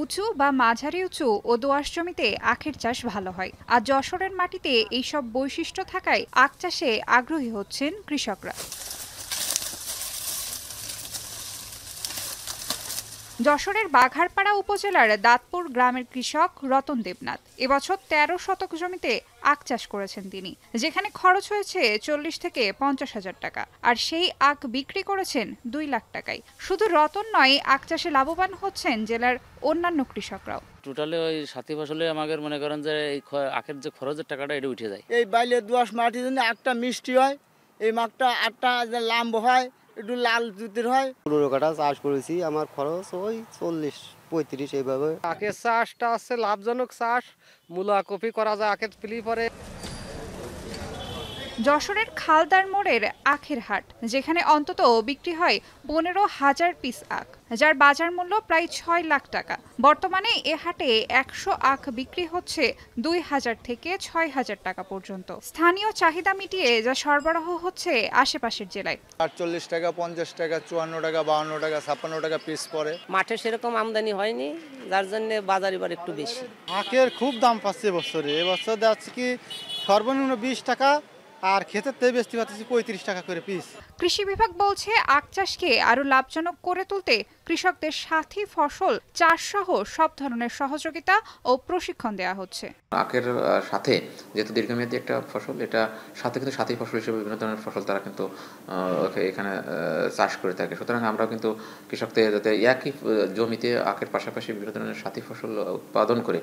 উঁচু বা মাঝারি উঁচু ও দোআঁশ জমিতে আখের চাষ ভালো হয়, আর যশোরের মাটিতে এইসব বৈশিষ্ট্য থাকায় আখ চাষে আগ্রহী হচ্ছেন কৃষকরা। যশোরের বাঘারপাড়া উপজেলার দাঁতপুর গ্রামের কৃষক রতন দেবনাথ এবছর ১৩ শতক জমিতে আখ চাষ করেছেন তিনি, যেখানে খরচ হয়েছে ৪০ থেকে ৫০ হাজার টাকা, আর সেই আখ বিক্রি করেছেন ২ লাখ টাকায়। শুধু রতন নয়, আখ চাষে লাভবান হচ্ছেন জেলার অন্যান্য কৃষকরাও। টোটালি ওই সাথী ফসলে আমাদের মনে করেন যে এই আখের যে খরচের টাকাটা এটা উঠে যায়। এই বাইলে দোআঁশ মাটির জন্য আখটা মিষ্টি হয়, এই মাখটা আখটা লাম্ব হয়, একটু লাল জুতির হয়। ১৫ কাঠা চাষ করেছি, আমার খরচ ওই ৪০-৩৫ এইভাবে। আখের চাষটা হচ্ছে লাভজনক চাষ, মূলা কপি করা যায় আখের ফিলি পরে। যশোরের খালদার মোড়ের আখের হাট, যেখানে অন্তত বিক্রি হয় ১৫,০০০ পিস আখ, যার বাজার মূল্য প্রায় ৬ লাখ টাকা। বর্তমানে এ হাটে ১০০ আখ বিক্রি হচ্ছে ২,০০০ থেকে ৬,০০০ টাকা পর্যন্ত। স্থানীয় চাহিদা মিটিয়ে যা সরবরাহ হচ্ছে আশেপাশের জেলায়। ৪৮ টাকা, ৫০ টাকা, ৫৪ টাকা, ৫২ টাকা, ৫৬ টাকা পিস পড়ে। মাঠে সেরকম আমদানি হয়নি, যার জন্য বাজার এবার একটু বেশি। আখের খুব দাম পাচ্ছে এবছরে। এবছর যাচ্ছে কি সর্বনিম্ন ২০ টাকা, আর ক্ষেতের থেকে বেচতে পারতেছি ৩৫ টাকা করে পিস। কৃষি বিভাগ বলছে, আখ চাষকে আরো লাভজনক করে তুলতে কৃষকদের সাথী ফসল চাষ সহ সব ধরনের সহযোগিতা ও প্রশিক্ষণ দেওয়া হচ্ছে। আখের সাথে যেহেতু দীর্ঘমেয়াদী একটা ফসল, এটা সাথে কিন্তু সাথী ফসল হিসেবে বিভিন্ন ধরনের ফসল তারা কিন্তু এখানে চাষ করে থাকে। সুতরাং আমরাও কিন্তু কৃষকদের যাতে একই জমিতে আখের পাশাপাশি বিভিন্ন ধরনের সাথী ফসল উৎপাদন করে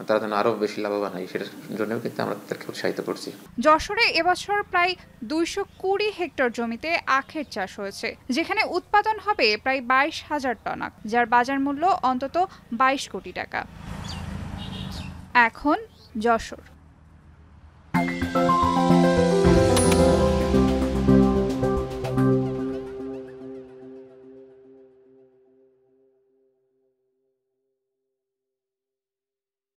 তারা যেন আরো বেশি লাভবান হয়, সেটার জন্যও কিন্তু আমরা তাদেরকে উৎসাহিত করছি। যশোরে এবছর প্রায় ২২০ হেক্টর জমিতে আখের চাষ হয়েছে, যেখানে উৎপাদন হবে প্রায় ২২,০০০ টন আখ, যার বাজার মূল্য অন্তত ২২ কোটি টাকা। এখন যশোর।